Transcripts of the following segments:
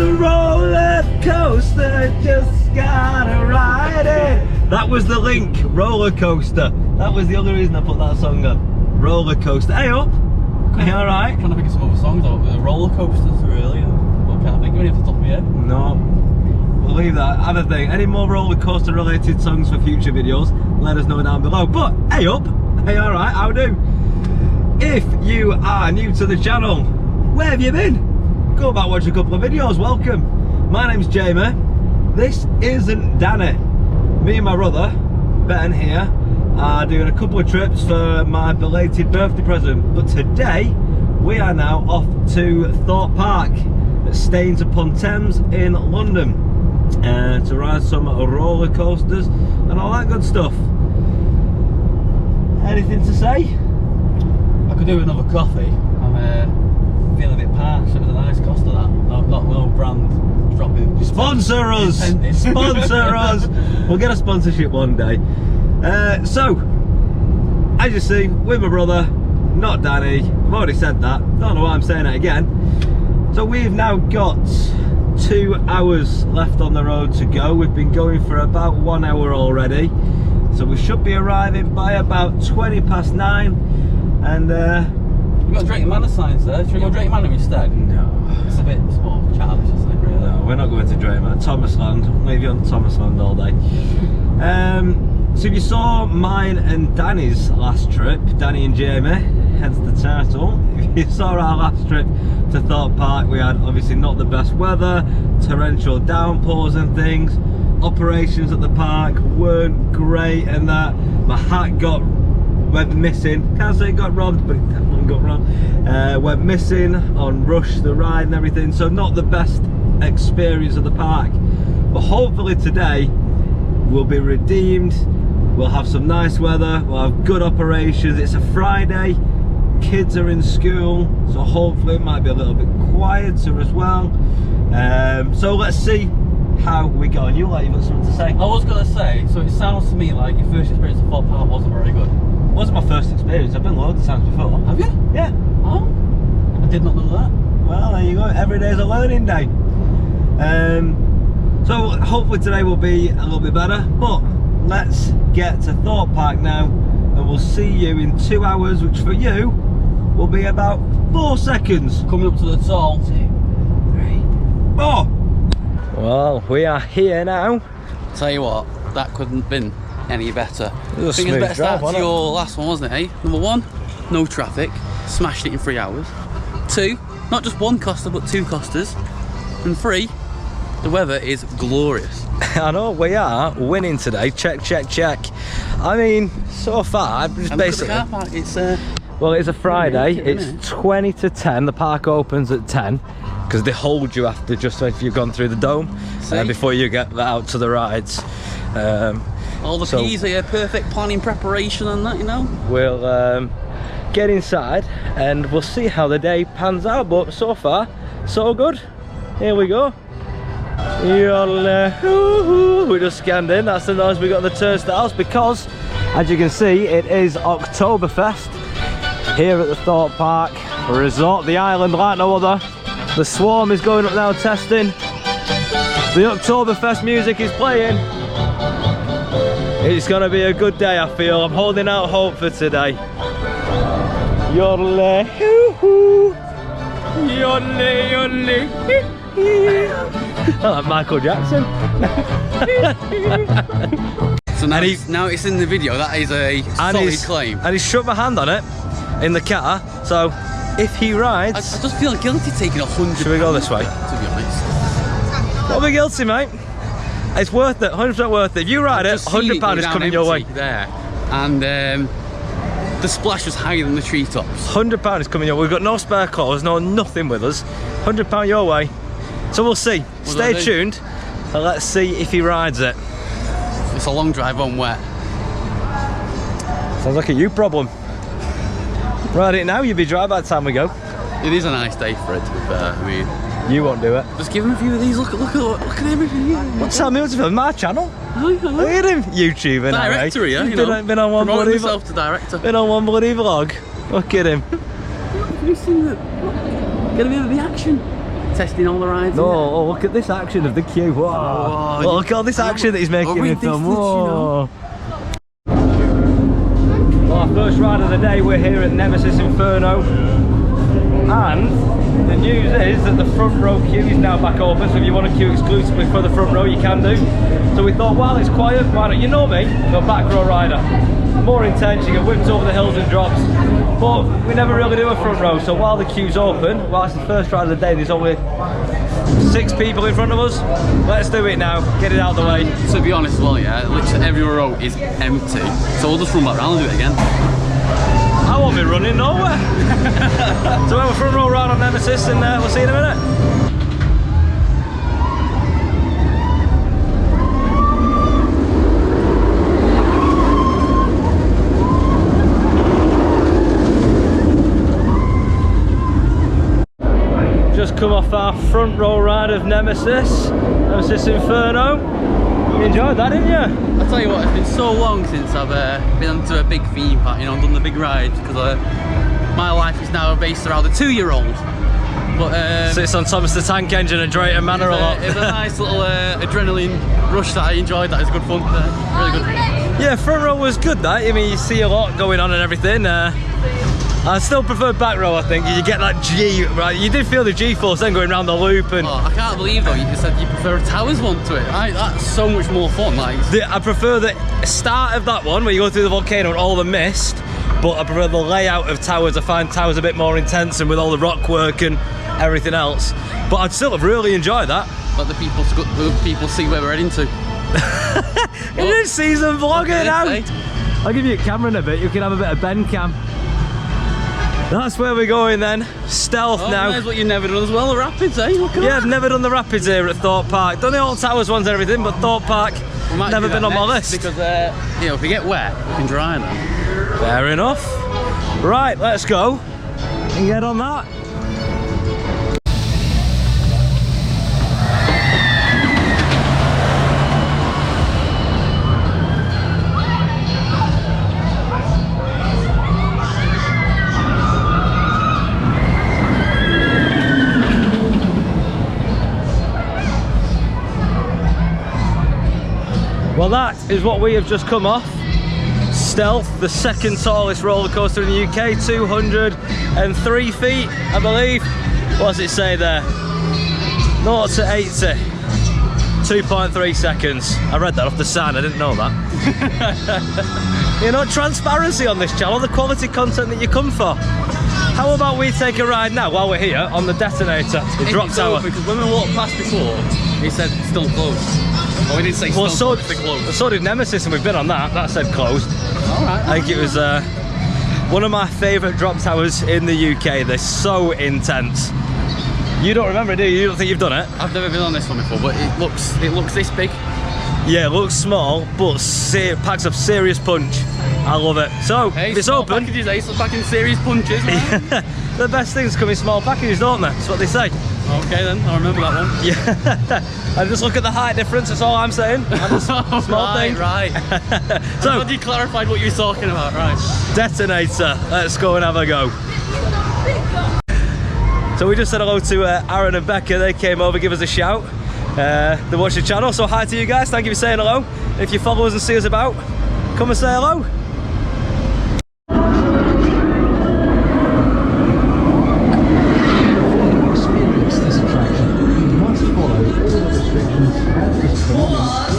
a roller coaster, just gotta ride it. That was the link, roller coaster. That was the other reason I put that song on. Roller coaster. Hey up. Are you alright? I'm trying to think of some other songs out there. Roller coasters, really. What can't I think of any off the top of my head? No. We'll leave that. Have a think. Any more roller coaster related songs for future videos, let us know down below. But hey up. Hey alright, how do? If you are new to the channel, where have you been? Go back, watch a couple of videos. Welcome. My name's Jamie. This isn't Danny. Me and my brother, Ben here, are doing a couple of trips for my belated birthday present. But today, we are now off to Thorpe Park at Staines-upon-Thames in London to ride some roller coasters and all that good stuff. Anything to say? I could do another coffee. I'm feeling a bit parched. It was a nice cost of that. No brand dropping. Sponsor us! Sponsor us! We'll get a sponsorship one day. So, as you see, with my brother, not Danny. I've already said that. Don't know why I'm saying it again. So we've now got 2 hours left on the road to go. We've been going for about 1 hour already. So we should be arriving by about 9:20. And you've got Drake Manor signs there. Should we go Drake Manor instead? No. It's a bit more childish, isn't it, really? No, we're not going to Drake Manor. Thomasland. Maybe on Thomasland all day. So if you saw mine and Danny's last trip, Danny and Jamie, hence the title. If you saw our last trip to Thorpe Park, we had obviously not the best weather, torrential downpours and things. Operations at the park weren't great, and that my hat went missing. Can't say it got robbed, but it definitely got robbed. Went missing on Rush, the ride and everything, so not the best experience of the park. But hopefully today will be redeemed. We'll have some nice weather, we'll have good operations. It's a Friday, kids are in school, so hopefully it might be a little bit quieter as well. So let's see how we go. And you've got something to say? I was going to say, so it sounds to me like your first experience of Thorpe Park wasn't very good. It wasn't my first experience, I've been loads of times before. Have you? Yeah. Oh, I did not know that. Well, there you go, every day's a learning day. So hopefully today will be a little bit better, but let's get to Thorpe Park now, and we'll see you in 2 hours, which for you will be about 4 seconds. Coming up to the toll. 2, 3, 4. Well, we are here now. Tell you what, that couldn't have been any better. It was a I think it's smooth better start drive, to your last one, wasn't it, eh? Number 1, no traffic, smashed it in 3 hours. 2, not just one coaster, but 2 coasters. And 3, the weather is glorious. I know, we are winning today. Check, check, check. I mean, so far, just basically. Car park, it's well, it's a Friday. Naked, it's 20 to 10. The park opens at 10 because they hold you after, just if you've gone through the dome before you get out to the rides. All the P's are perfect planning, preparation, and that, you know. We'll get inside and we'll see how the day pans out. But so far, so good. Here we go. We just scanned in. That's the noise we got on the turnstiles because, as you can see, it is Oktoberfest here at the Thorpe Park Resort, the island like no other. The swarm is going up now testing. The Oktoberfest music is playing. It's gonna be a good day, I feel. I'm holding out hope for today. Yodelay, hoo-hoo. Yodelay, yodelay. I like Michael Jackson. So now it's in the video. That is a solid claim. And he's shook my hand on it in the car. So if he rides, I just feel guilty taking 100. Should we go this way? To be honest, don't be guilty, mate. It's worth it. 100% worth it. If you ride it, £100 is coming your way. There, and the splash was higher than the treetops. £100 is coming your way. We've got no spare clothes, nothing with us. £100 your way. So we'll see. Stay tuned and let's see if he rides it. It's a long drive on wet. Sounds like a you problem. Ride it now, you'll be dry by the time we go. It is a nice day for it, to be fair. I mean, you won't do it. Just give him a few of these. Look at everything. Well, tell me what's on my channel. Look at him, YouTuber now. Director, yeah. You know, been on one bloody myself to director. Been on one bloody vlog. Look at him. Get a bit of the action. testing all the rides. No, oh, look at this action of the queue. Whoa. Oh, Oh, look at all this action that he's making in film. Whoa. Well, our first ride of the day, we're here at Nemesis Inferno. And the news is that the front row queue is now back open, so if you want to queue exclusively for the front row, you can do. So we thought, while it's quiet, why not, you know me, I'm a back row rider. More intense, you get whipped over the hills and drops, but we never really do a front row. So while the queue's open, while it's the first ride of the day, there's only 6 people in front of us. Let's do it now, get it out of the way. To be honest, well, yeah, literally every row is empty, so we'll just run back around and do it again. I won't be running nowhere. So we'll have a front row ride on Nemesis, and we'll see you in a minute. Just come off our front row ride of Nemesis Inferno. You enjoyed that, didn't you? I'll tell you what, it's been so long since I've been onto a big theme park, you know, done the big rides, because my life is now based around a 2-year-old. But sits on Thomas the Tank Engine at Drayton Manor a lot. It's a nice little adrenaline rush that I enjoyed. That is good fun, really good. Yeah, front row was good. That, I mean, you see a lot going on and everything. I still prefer back row, I think. You get that G, right? You did feel the G-force then going around the loop. And I can't believe though, you said you prefer a towers one to it. That's so much more fun. Like, I prefer the start of that one where you go through the volcano and all the mist, but I prefer the layout of towers. I find towers a bit more intense and with all the rock work and everything else. But I'd still have really enjoyed that. Let the people see where we're heading to. It is season vlogging out. Say? I'll give you a camera in a bit. You can have a bit of Ben cam. That's where we're going then. Stealth now. That's what you've never done as well, the Rapids, eh? Yeah, I've never done the Rapids here at Thorpe Park. Done the old towers ones and everything, but Thorpe Park, never been on my list. Because, you know, if you get wet, you can dry them. Fair enough. Right, let's go and get on that. Well, that is what we have just come off. Stealth, the second tallest roller coaster in the UK, 203 feet, I believe. What does it say there? 0 to 80, 2.3 seconds. I read that off the sign, I didn't know that. You know, transparency on this channel, the quality content that you come for. How about we take a ride now while we're here on the Detonator, the drop tower? Because when we walked past before, he said still closed. Oh, we didn't say well, still closed. So did Nemesis, and we've been on that. That said closed. Alright. I think it was one of my favourite drop towers in the UK. They're so intense. You don't remember, do you? You don't think you've done it? I've never been on this one before, but it looks this big. Yeah, it looks small, but packs up serious punch. I love it. So, hey, if it's open... packages, eh? So packing serious punches, man. The best things come in small packages, don't they? That's what they say. Okay then, I'll remember that one. Yeah. And just look at the height difference, that's all I'm saying. Small thing. Right. So, I'm glad you clarified what you were talking about, right. Detonator, let's go and have a go. So we just said hello to Aaron and Becca. They came over, give us a shout. They watch the channel, so hi to you guys. Thank you for saying hello. If you follow us and see us about, come and say hello. Experience this attraction. You must follow all the restrictions and restrictions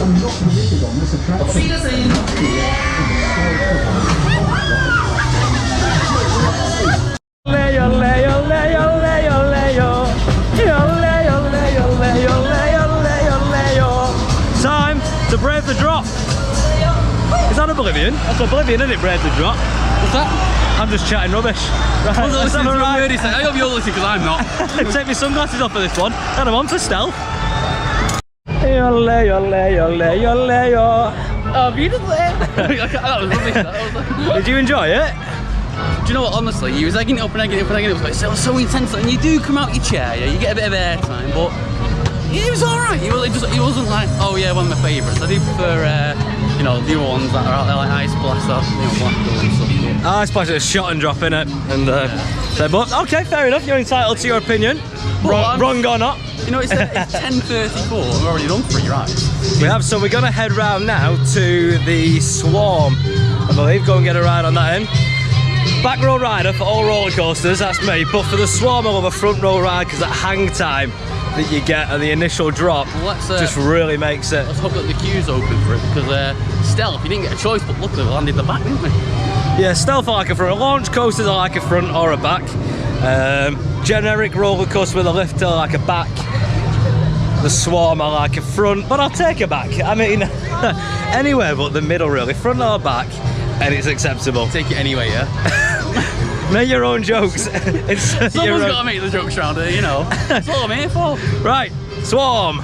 and not permitted on this attraction. Time to brave the drop. Is that Oblivion? That's Oblivion, isn't it? Brave the drop. What's that? I'm just chatting rubbish. Right, I let's have a ride. I hope you're listening because I'm not. Take my sunglasses off for this one, and I'm on for stealth. Oh, beautiful. That was rubbish. Did you enjoy it? Do you know what, honestly, you was egging it up and egging it up and egging it up. It was so intense, and you do come out your chair, yeah, you get a bit of airtime, but it was alright. It wasn't like, oh yeah, one of my favourites. I do prefer, you know, the other ones that are out there, like Ice Blaster, you know, Blackpool and stuff. Ice Blaster is shot and drop in it, and but okay, fair enough, you're entitled to your opinion. Wrong or not? You know, it's 10:34. We've already done 3 rides. We have, so we're gonna head round now to the Swarm, I believe. Go and get a ride on that end. Back row rider for all roller coasters, that's me. But for the Swarm, I love a front row ride because that hang time that you get at the initial drop just really makes it. Let's hope that the queue's open for it because Stealth, you didn't get a choice, but luckily we landed the back, didn't we? Yeah, Stealth I like a front. Launch coasters I like a front or a back. Generic roller coaster with a lift I like a back. The Swarm I like a front, but I'll take a back. I mean, anywhere but the middle really, front or back, and it's acceptable. Take it anyway, yeah? Make your own jokes. Someone's got to make the jokes around here, you know. That's all I'm here for. Right, Swarm.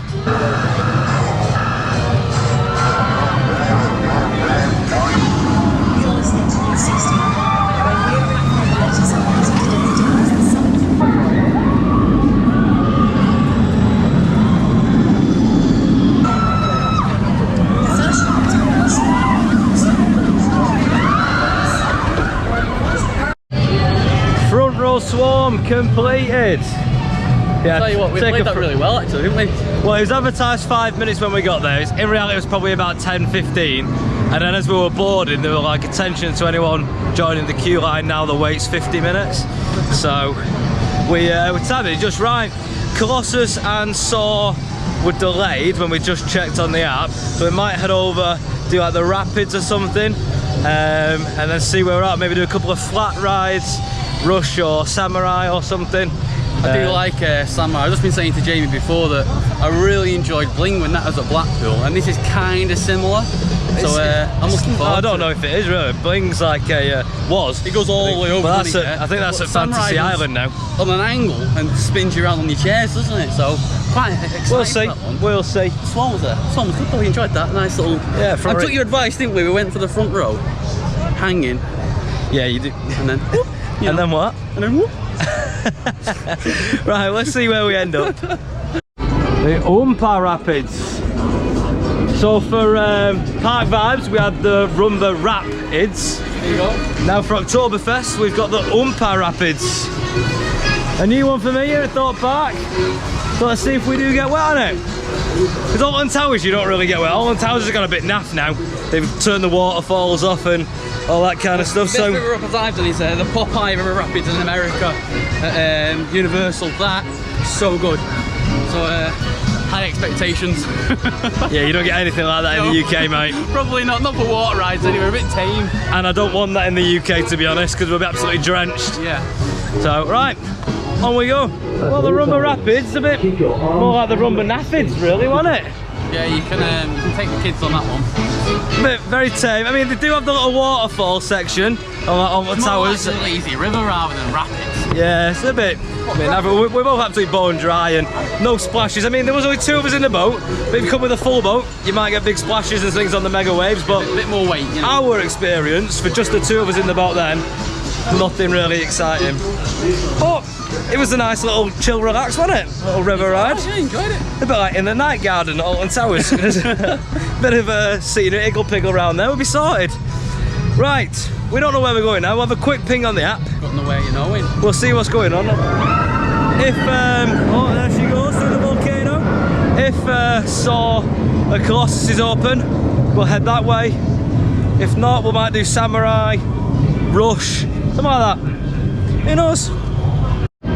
Swarm completed. Yeah, I'll tell you what, we played that really well actually, didn't we? Well, it was advertised 5 minutes when we got there. In reality, it was probably about 10-15. And then as we were boarding, there were like attention to anyone joining the queue line. Now the wait's 50 minutes. So we timed it just right. Colossus and Saw were delayed when we just checked on the app. So we might head over, do like the Rapids or something, and then see where we're at. Maybe do a couple of flat rides. Rush or Samurai or something. I do like Samurai. I've just been saying to Jamie before that I really enjoyed Bling when that was at Blackpool, and this is kind of similar. So I'm looking forward. I don't know if it is really. Bling's like a was. It goes all the way over. I think that's at Fantasy Island now. On an angle and spins you around on your chairs, doesn't it? So quite exciting. We'll see. That one. We'll see. Swan was there. Swan was good though. We enjoyed that. Nice little. Yeah. I took your advice, didn't we? We went for the front row, hanging. Yeah, you did. And then. And then what? And then whoop. Right, let's see where we end up. The Rumba Rapids. So for park vibes, we had the Rumba Rapids. There you go. Now for Oktoberfest, we've got the Rumba Rapids. A new one for me here at Thorpe Park. So let's see if we do get wet on it. Because Alton Towers, you don't really get wet. Alton Towers has got a bit naff now. They've turned the waterfalls off and all that kind of stuff. The best river rapids I've done is the Popeye River Rapids in America at Universal. That is so good. So high expectations. Yeah, you don't get anything like that in the UK, mate. Probably not for water rides anyway, a bit tame. And I don't want that in the UK, to be honest, because we'll be absolutely drenched. Yeah. So, right, on we go. Well, the Rumba Rapids, a bit more like the Rumba Nafids, really, wasn't it? Yeah, you can take the kids on that one. Bit very tame. I mean, they do have the little waterfall section on the towers. Like a lazy river rather than rapids. Yeah, it's a bit. I mean, we're both absolutely bone dry and no splashes. I mean, there was only 2 of us in the boat, but if you come with a full boat, you might get big splashes and things on the mega waves. But a bit more weight. You know? Our experience for just the 2 of us in the boat then, nothing really exciting. But it was a nice little chill, relax, wasn't it? Little river ride. Yeah, I enjoyed it. A bit like in the night garden at Alton Towers. Bit of a scenery, iggle-piggle around there, we'll be sorted. Right, we don't know where we're going now. We'll have a quick ping on the app. Got no way you knowing. We'll see what's going on. If, oh, there she goes through the volcano. If Saw a Colossus is open, we'll head that way. If not, we might do Samurai, Rush, something like that. Who knows?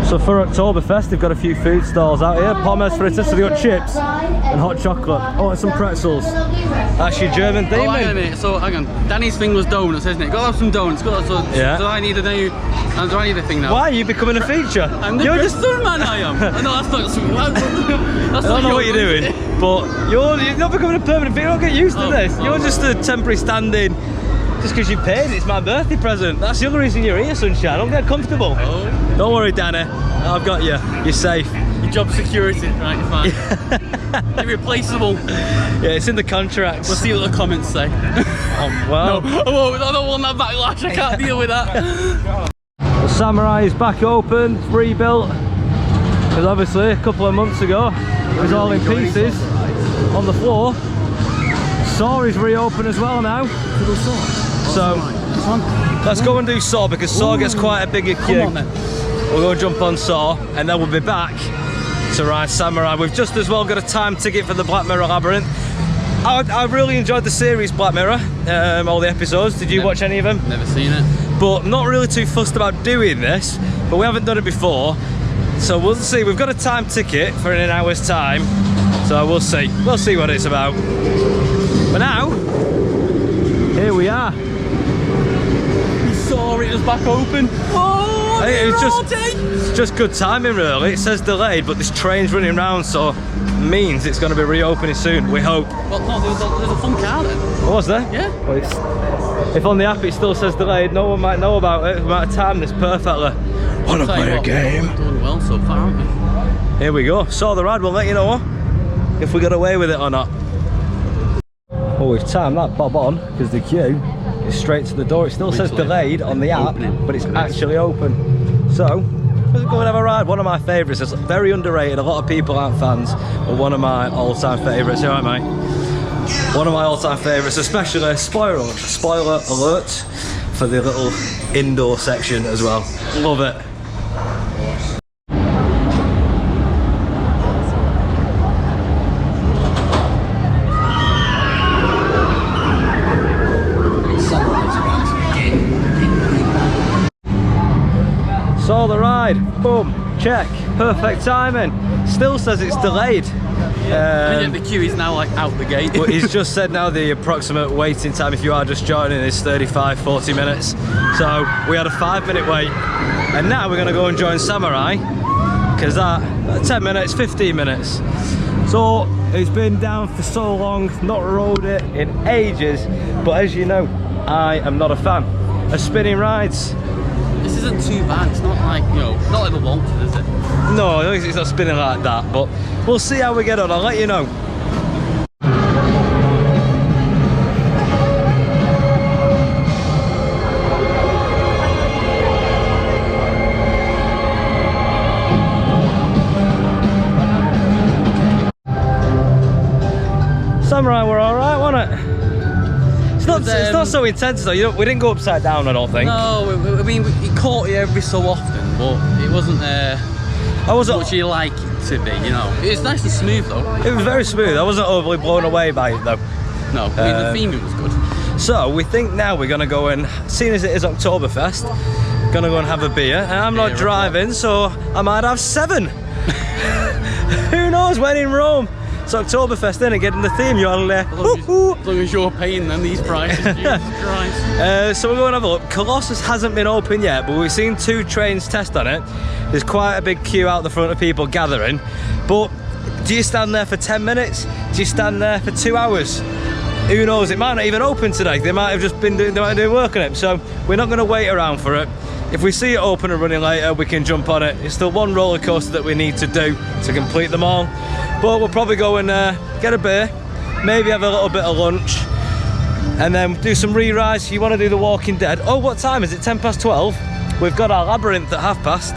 So for Oktoberfest, they've got a few food stalls out here. Pommes frites, so they've got chips and hot chocolate. Oh, and some pretzels. That's your German thing, Oh, hang on a minute. So, hang on. Danny's thing was donuts, isn't it? Got to have some donuts. Yeah. Do I need a new... Do I need a thing now? Why are you becoming a feature? I'm the Bristol man, I am. No, that's not sweet. I don't know what you're doing, but you're not becoming a permanent feature. Don't get used to this. You're just a temporary stand-in. Just because you paid, it's my birthday present. That's the other reason you're here, sunshine. Don't get comfortable. Oh. Don't worry, Danny. I've got you. You're safe. Your job security, right? You're fine. Irreplaceable. Yeah, it's in the contracts. We'll see what the comments say. Well. No, I don't want that backlash. I can't deal with that. The Samurai is back open, rebuilt. Because obviously a couple of months ago it was all in pieces on the floor. Saw is reopened as well now. So let's go and do Saw because Saw gets quite a bigger queue. We'll go and jump on Saw and then we'll be back to ride Samurai. We've just as well got a time ticket for the Black Mirror Labyrinth. I really enjoyed the series Black Mirror, all the episodes. Did you watch any of them? Never seen it. But not really too fussed about doing this, but we haven't done it before. So we'll see. We've got a time ticket for in an hour's time. So we'll see. We'll see what it's about. But now, here we are. You saw it was back open. Oh, It was just good timing really. It says delayed, but this train's running round, so means it's going to be reopening soon, we hope. Well, no, there's a fun car then. Oh, was there? Yeah. Well, if on the app it still says delayed, no one might know about it. We might have timed this perfectly. Wanna play a game? We're doing well so far, aren't we? Here we go. Saw the ride, we'll let you know if we got away with it or not. Oh, we've timed that bob on because the queue is straight to the door. It still says delayed on the app, but it's actually open. So, let's go and have a ride. One of my favourites. It's very underrated. A lot of people aren't fans, but one of my all-time favourites. You all right, mate? One of my all-time favourites, especially spoiler alert for the little indoor section as well. Love it. Saw the ride, boom, check, perfect timing. Still says it's delayed. And the queue is now like out the gate. But he's just said now the approximate waiting time, if you are just joining, is 35-40 minutes. So we had a 5-minute wait, and now we're gonna go and join Samurai, because that 10 minutes, 15 minutes. So it's been down for so long, not rode it in ages, but as you know, I am not a fan of spinning rides. This isn't too bad. It's not like, you know, not like the Walton, is it? No, it's not spinning like that, but we'll see how we get on. I'll let you know. Samurai were alright, wasn't it? It's not so intense though. We didn't go upside down, I don't think. No, I mean, it caught you every so often, but it wasn't what you like it to be, you know. It was nice and smooth though. It was very smooth. I wasn't overly blown away by it though. No, I mean, the theming was good. So we think now we're gonna go and, seeing as it is Oktoberfest, gonna go and have a beer. And I'm not driving, so I might have 7. Who knows when in Rome? It's Oktoberfest, then getting the theme, you're on there. As long as you're paying them these prices, Jesus Christ. So we're going to have a look. Colossus hasn't been open yet, but we've seen 2 trains test on it. There's quite a big queue out the front of people gathering. But do you stand there for 10 minutes? Do you stand there for 2 hours? Who knows? It might not even open today. They might have just been doing work on it. So we're not going to wait around for it. If we see it open and running later, we can jump on it. It's still one roller coaster that we need to do to complete them all. But we'll probably go and get a beer, maybe have a little bit of lunch, and then do some re-rides. You want to do The Walking Dead? Oh, what time is it? 12:10? We've got our Labyrinth at 12:30.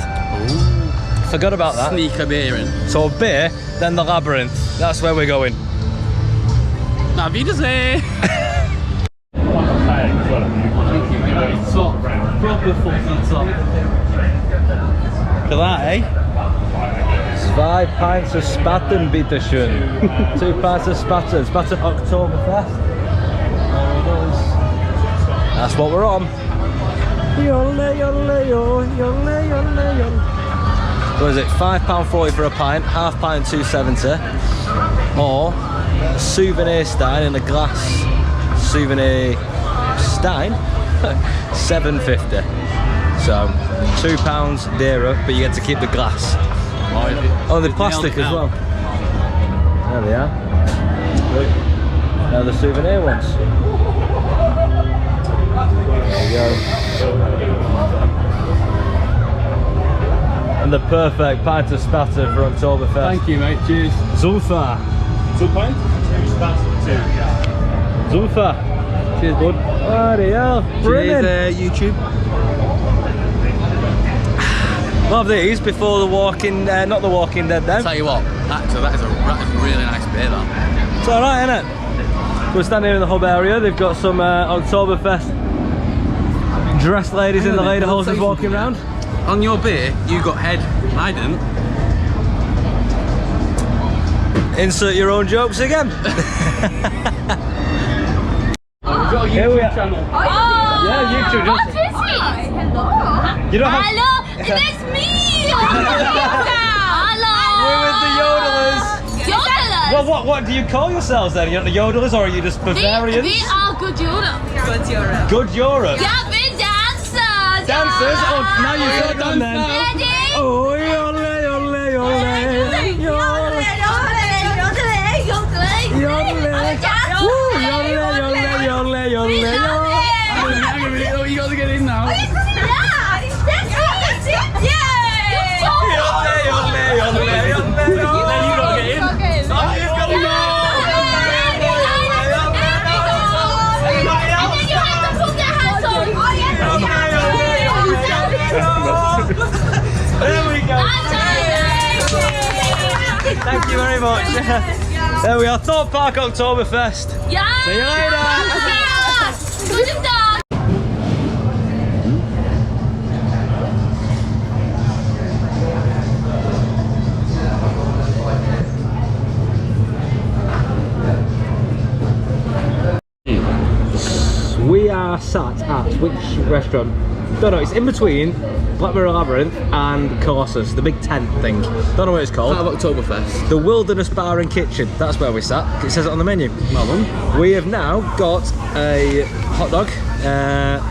Ooh. Forgot about that. Sneak a beer in. So a beer, then the Labyrinth. That's where we're going. Na Wiedersehen. Proper fucking top. Look at that, eh? 2 pints of Spaten, bitte schön. 2 pints of Spaten. Spaten Oktoberfest. There it is. That's what we're on. What is it? £5.40 for a pint, half pint £2.70, or a souvenir stein in a glass souvenir stein, £7.50. So £2 dearer, but you get to keep the glass. Oh, the plastic as well. There they are. Look, now the souvenir ones. There you go. And the perfect pint of spatter for Oktoberfest. Thank you, mate. Cheers. Zulfa. 2 pints? 2 spatter. 2. Zulfa. Cheers, bud. Bloody hell. Cheers, YouTube. We'll have these before the Walking, not the Walking Dead then. Tell you what, actually, that is a really nice beer, that. It's alright, isn't it? We're standing here in the hub area. They've got some Oktoberfest dressed ladies in the lederhoses walking around. On your beer, you got head. I didn't. Insert your own jokes again. We've got a Here we YouTube are. channel. Yeah, YouTube. What is it? Hello. You don't have. Hello, it's me. Hello. We're with the yodelers. Yodelers. Well, what do you call yourselves then? You're the yodelers, or are you just Bavarians? We are good Europe. Good Europe. Good Europe. Yeah, we dancers. Dancers. Oh, now you Yeah, said them then. Ready? Oh, yole, yole, yole, yole. Hang a minute, oh, you got to get in now. There we go. Thank you very much. There we are, Thorpe Park Oktoberfest. Yeah. See you later. Guten Tag. We are sat at which restaurant? Don't know, it's in between Black Mirror Labyrinth and Courses, the big tent thing. Don't know what it's called. Part of Oktoberfest. The Wilderness Bar and Kitchen, that's where we sat. It says it on the menu. Well done. We have now got a hot dog,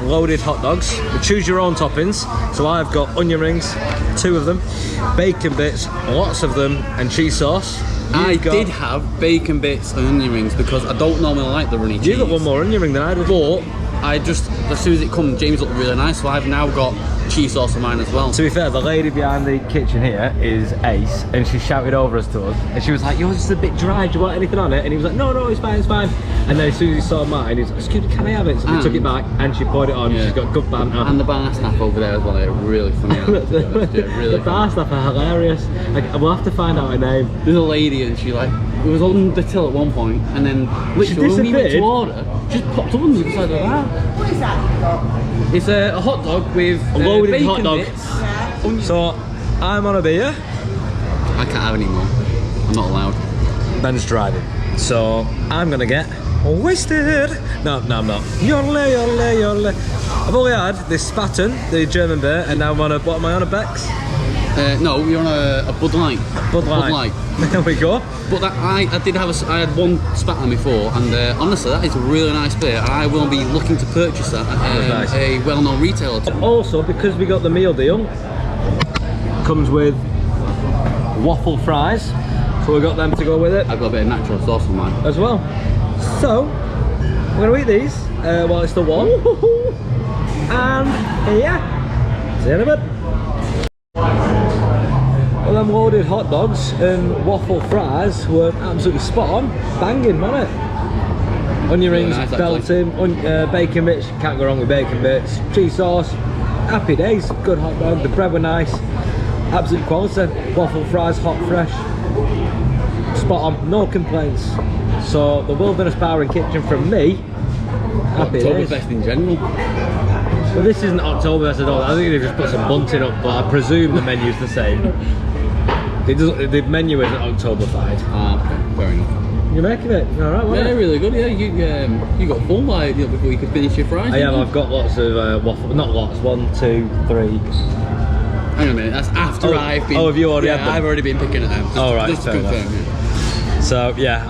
loaded hot dogs. Choose your own toppings. So I've got onion rings, 2 of them, bacon bits, lots of them, and cheese sauce. I You've got- did have bacon bits and onion rings because I don't normally like the runny cheese. You got one more onion ring than I did. But I just, as soon as it comes, James looked really nice, so I've now got cheese sauce on mine as well. To be fair, the lady behind the kitchen here is Ace, and she shouted over us to us, and she was like, "Yours is a bit dry, do you want anything on it?" And he was like, "No, no, it's fine, it's fine." And then as soon as he saw mine, he was like, "Excuse me, can I have it?" So we took it back, and she poured it on. Yeah. She's got good banter. And the bar staff over there as well, they're really funny. The bar staff are hilarious. We'll have to find out her name. There's a lady and she like, it was on the till at one point, and then literally when we went to disappeared? order, just popped up on the other side of the bar. What is that? It's a hot dog with A loaded bacon hot dog. bits. So I'm on a beer. I can't have any more. I'm not allowed. Ben's driving, so I'm gonna get wasted. No, I'm not. Yodel, yodel, yodel. I've only had this Spaten, the German beer, and now I'm on a, what am I on, a Beck's? No, you're on a Bud Light. Bud Light. There we go. But that, I did have I had one Spaten before, and honestly, that is a really nice beer, and I will be looking to purchase that at Nice. a well-known retailer. Also, because we got the meal deal, comes with waffle fries, so we got them to go with it I've got a bit of natural sauce on mine. as well. So we're gonna eat these while it's still warm, and yeah, see you in a bit. Well, them loaded hot dogs and waffle fries were absolutely spot on, banging, wasn't it? Onion rings, nice, belting, bacon bits, can't go wrong with bacon bits, cheese sauce, happy days, good hot dog, the bread were nice, absolute quality, waffle fries, hot, fresh, spot on, no complaints. So the Wilderness Bar and Kitchen from me, happy days. Oktoberfest in general. Well, this isn't Oktoberfest at all. I think they've just put some bunting up, but I presume the menu's the same. The menu isn't Oktoberfied. Ah, okay, fair enough. You're making it, all right? Yeah, really good. Yeah, you got full like before you could finish your fries. I am. didn't you? I've got lots of waffle. Not lots. 1, 2, 3. Hang on a minute. That's after Oh, I've been. oh, have you already Yeah, had them? I've already been picking at them. Just, All right, just to fair confirm. enough. Yeah. So yeah,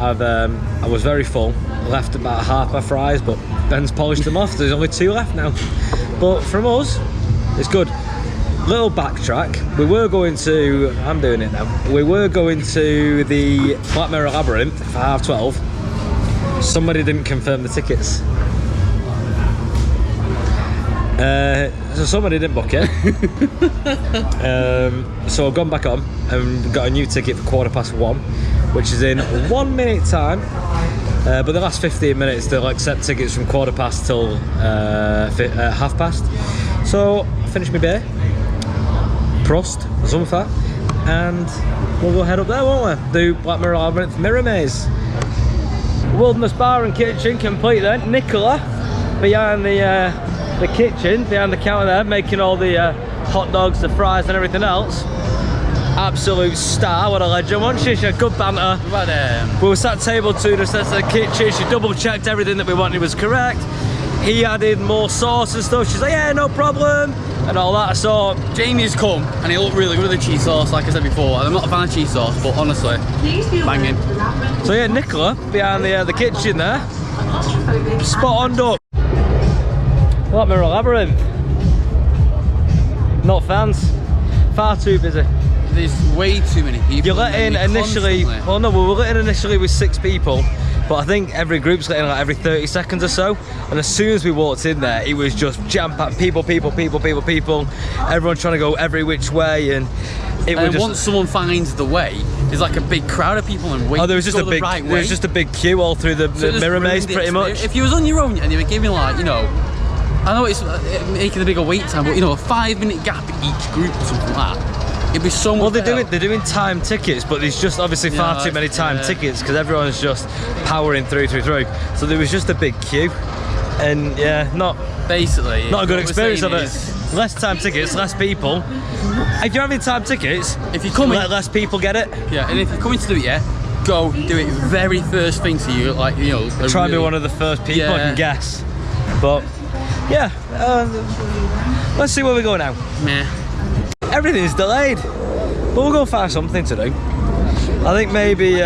I was very full. Left about half my fries, but Ben's polished them off. There's only 2 left now. But from us, it's good. Little backtrack. We were going to. I'm doing it now. We were going to the Black Mirror Labyrinth for 12:30. Somebody didn't confirm the tickets. So somebody didn't book it. So I've gone back on and got a new ticket for 1:15, which is in 1 minute time. But the last 15 minutes they'll accept tickets from 1:15 till 1:30. So I finished my beer, Prost, Zumfa, and we'll go head up there, won't we? Do Black Mirror Labyrinth Mirror Maze. Wilderness Bar and Kitchen complete then. Nicola behind the kitchen, behind the counter there, making all the hot dogs, the fries and everything else. absolute star. What a legend, wasn't she? She had good banter. But, We were sat table 2 just at the kitchen. She double checked everything that we wanted was correct. He added more sauce and stuff. She's like, yeah, no problem, and all that. So Jamie's come and he looked really good with the cheese sauce, like I said before. I'm not a fan of cheese sauce, but honestly, banging. So yeah, Nicola behind the kitchen there, spot on up. What, Labyrinth? Not fans. Far too busy. There's way too many people. You're letting initially. Constantly. Well, no, we were letting initially with 6 people. But I think every group's letting like every 30 seconds or so. And as soon as we walked in there, it was just jam-packed. People. Everyone trying to go every which way, and it was just. Once someone finds the way, there's like a big crowd of people and wait. Oh, there was just to a go big. the right There was way. just a big queue all through the So it just mirror maze, ruined the pretty much. experience. If you was on your own and you were giving like, you know, I know it's making a bigger wait time, but you know, a 5-minute gap each group or something like that. It'd be so much. Well, they're doing time tickets, but there's just obviously far Yeah, too many time yeah. tickets because everyone's just powering through. So there was just a big queue, and yeah, not a good what we're experience of saying it. is, Less time tickets, less people. If you're having time tickets, If you come in- let less people get it. yeah, and if you're coming to do it, yeah, go do it very first thing so you like, you know. Try and be one of the first people I Yeah. can guess. But yeah, let's see where we go now. Meh. Everything's delayed, but we'll go find something to do. I think maybe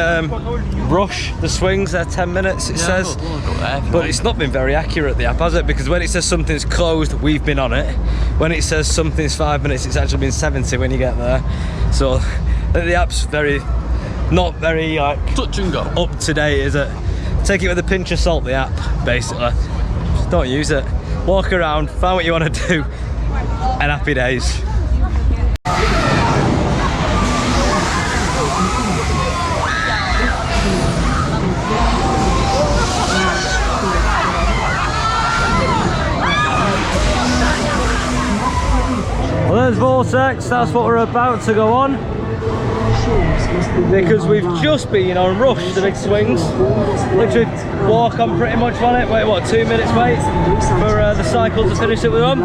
rush the swings. They're 10 minutes. It says. We'll go there if you But want. it's not been very accurate, the app, has it? Because when it says something's closed, we've been on it. When it says something's 5 minutes, it's actually been 70 when you get there. So I think the app's not very like Touch and go. up to date, is it? Take it with a pinch of salt, the app, basically. Just don't use it. Walk around, find what you want to do, and happy days. Well, there's Vortex, that's what we're about to go on. Because we've just been on Rush, the big swings. Literally walk on pretty much on it. Wait, what, 2 minutes wait for the cycle to finish it with them.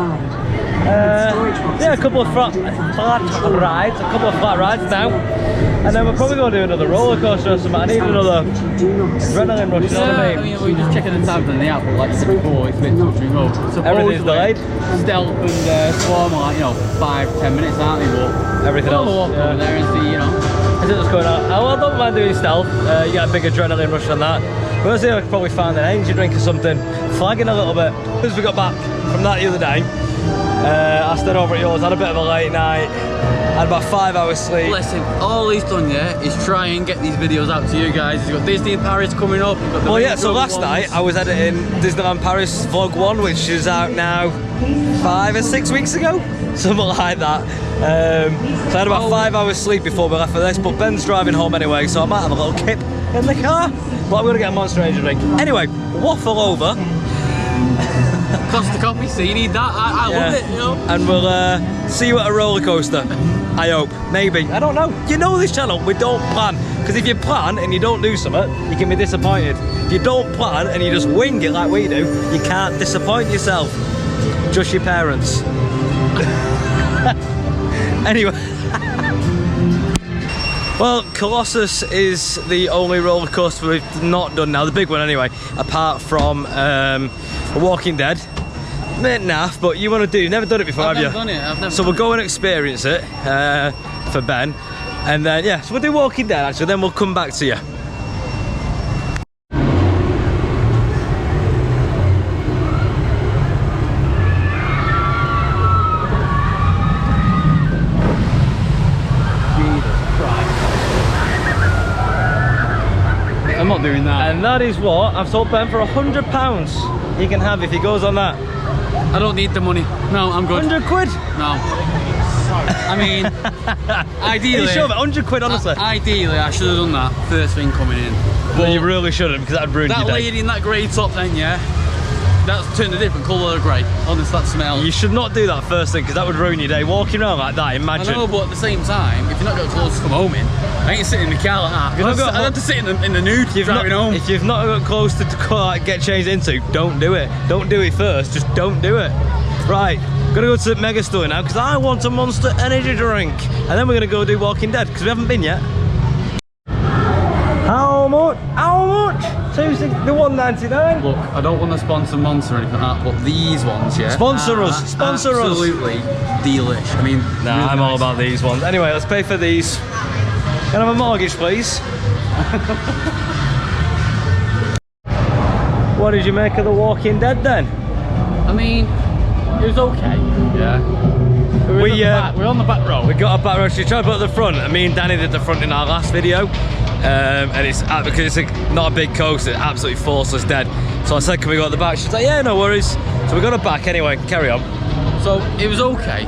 Yeah, a couple of flat rides now. And then we're probably going to do another roller coaster or something. I need another adrenaline rush, you know what I mean? We're just checking the times on the app, but like I said before, it's a bit touch and go. Everything's delayed. Stealth and Swarm are like, you know, 5-10 minutes, aren't they? But Everything we'll else, walk over there and see, you know. I think what's going on. I don't mind doing stealth. You get a big adrenaline rush on that. We're going to see if I can probably find an energy drink or something. Flagging a little bit. As we got back from that the other day, I stayed over at yours, had a bit of a late night, had about 5 hours sleep. Listen, all he's done, yeah, is try and get these videos out to you guys. He's got Disney in Paris coming up. He's got the Well, yeah, main so road last ones. night I was editing Disneyland Paris Vlog 1, which is out now 5 or 6 weeks ago, something like that. So I had about 5 hours sleep before we left for this, but Ben's driving home anyway, so I might have a little kip in the car, but I'm going to get a Monster Energy drink. Anyway, waffle over. Costa Coffee, so you need that. I love it, you know. And we'll see you at a roller coaster. I hope, maybe, I don't know. You know this channel, we don't plan. Because if you plan and you don't do something, you can be disappointed. If you don't plan and you just wing it like we do, you can't disappoint yourself. Just your parents. Anyway. Well, Colossus is the only roller coaster we've not done now, the big one anyway, apart from Walking Dead. Bit naff, but you want to do, you've never done it before, I've have you? never done it. I've never So we'll go and experience it for Ben, and then yeah, so we'll do Walking Dead actually, then we'll come back to you. I'm not doing that. And that is what I've told Ben for £100 he can have if he goes on that. I don't need the money. No, I'm good. 100 quid? No. I mean, Are ideally, you sure about 100 quid, honestly? ideally, I should have done that first thing coming in. Well, you really shouldn't, because that'd ruin That your day. lady in that grey top then, yeah, that's turned a different colour of grey. Honest, that smell. You should not do that first thing, because that would ruin your day. Walking around like that, I imagine. know, but at the same time, if you're not got clothes to come home in, I ain't sitting in the car like that. You've not got I'd have to sit in the nude driving home. If you've not got clothes to like, get changed into, don't do it. Don't do it first, just don't do it. Right, gonna go to the mega store now because I want a Monster Energy drink. And then we're gonna go do Walking Dead because we haven't been yet. How much? How much? $1.99. Look, I don't want to sponsor Monster or anything like that, but these ones, yeah. Sponsor us, sponsor us. Absolutely delish. I mean, Nah, really I'm all nice. about these ones. Anyway, let's pay for these. Can I have a mortgage, please? What did you make of The Walking Dead then? I mean, it was okay. Yeah. We're on the back row. We got a back row. She tried to put at the front, and me and Danny did the front in our last video. And it's because it's not a big coaster, it's absolutely forceless dead. So I said, can we go at the back? She's like, yeah, no worries. So we got it back anyway. Carry on. So it was okay.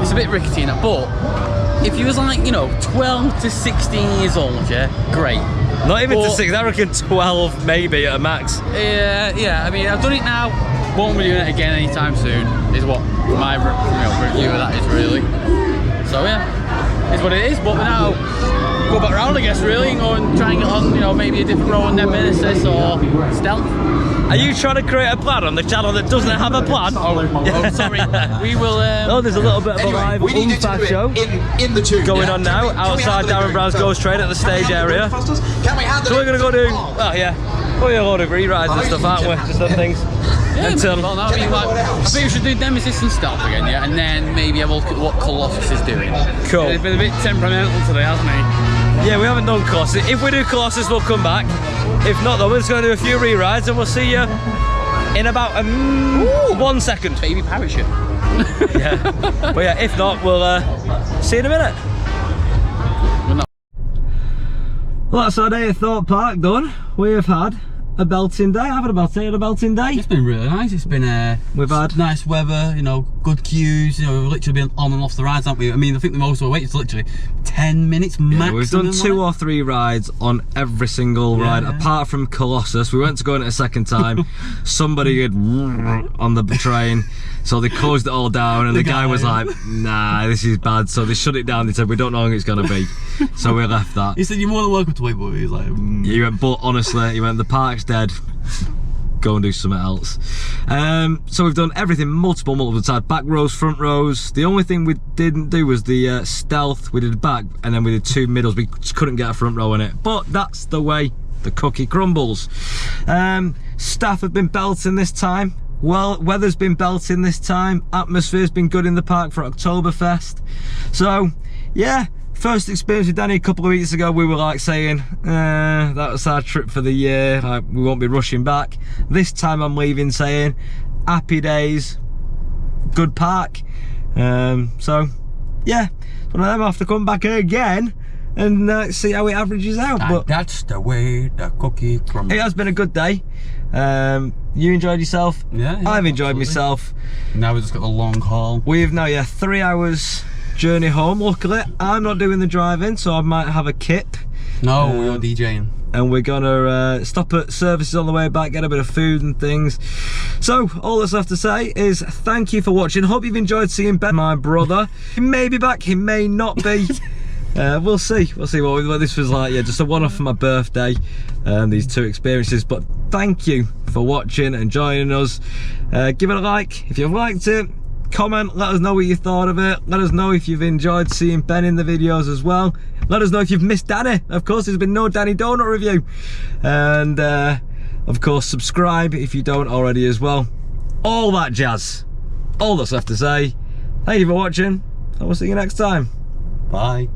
It's a bit rickety in it, but if you was like, you know, 12 to 16 years old, yeah, great. Not even to 6, I reckon 12 maybe at a max. Yeah. I mean, I've done it now. Won't be doing it again anytime soon. Is what my review of that is really. So yeah, it's what it is. But now go back around, I guess, really, and go and try and get on, you know, maybe a different row on Nemesis or Stealth. Are you trying to create a plan on the channel that doesn't have a plan? Oh, sorry. We will. Oh, there's a little bit of a live we need you to do show it in the tube going on now outside Darren Brown's Ghost Train at the stage area. So we're gonna go do. Oh yeah, a load of re-rides and stuff, aren't we? Just other things. Yeah, Until well, I mean, like, I think we should do Nemesis and Stealth again, yeah, and then maybe have a look at what Colossus is doing. Cool. He's been a bit temperamental today, hasn't he? Yeah, we haven't done Colossus. If we do Colossus, we'll come back. If not, though, we're just going to do a few re-rides and we'll see you in about 1 second. Baby parachute. Yeah. But yeah, if not, we'll see you in a minute. Well, that's our day at Thorpe Park done. We have had a belting day. I've had a belting day. It's been really nice. It's been We've had nice weather, you know, good queues. You know, we've literally been on and off the rides, haven't we? I mean, I think the most we wait is literally 10 minutes max. Yeah, we've done 2 or 3 rides on every single ride, apart from Colossus. We went to go on it a second time. Somebody had on the train, so they closed it all down, and the guy was like, nah, this is bad. So they shut it down. They said, we don't know how long it's going to be. So we left that. He said, you're more than welcome to wait, but he was like, He went, but honestly, he went, the park's dead. Go and do something else. So we've done everything multiple times. Back rows, front rows. The only thing we didn't do was the Stealth. We did back, and then we did 2 middles. We just couldn't get a front row in it. But that's the way the cookie crumbles. Staff have been belting this time. Well, weather's been belting this time. Atmosphere's been good in the park for Oktoberfest. So, yeah. First experience with Danny a couple of weeks ago, we were like saying, that was our trip for the year, like, we won't be rushing back. This time I'm leaving saying, happy days, good park. So, yeah, one of them I have to come back again and see how it averages out. But that's the way the cookie crumbles. it has been a good day. You enjoyed yourself? Yeah, I've enjoyed absolutely. myself. Now we've just got the long haul. We've now, 3 hours journey home. Luckily, I'm not doing the driving, so I might have a kip. No, we are DJing. And we're gonna stop at services on the way back, get a bit of food and things. So, all that's left to say is thank you for watching. Hope you've enjoyed seeing Ben, my brother. He may be back, he may not be. We'll see what this was like. Yeah, just a one-off for my birthday, these 2 experiences. But thank you for watching and joining us. Give it a like if you've liked it. Comment, let us know what you thought of it. Let us know if you've enjoyed seeing Ben in the videos as well. Let us know if you've missed Danny. Of course, there's been no Danny Donut review. And of course, subscribe if you don't already as well. All that jazz. All that's left to say. Thank you for watching, and we'll see you next time. Bye.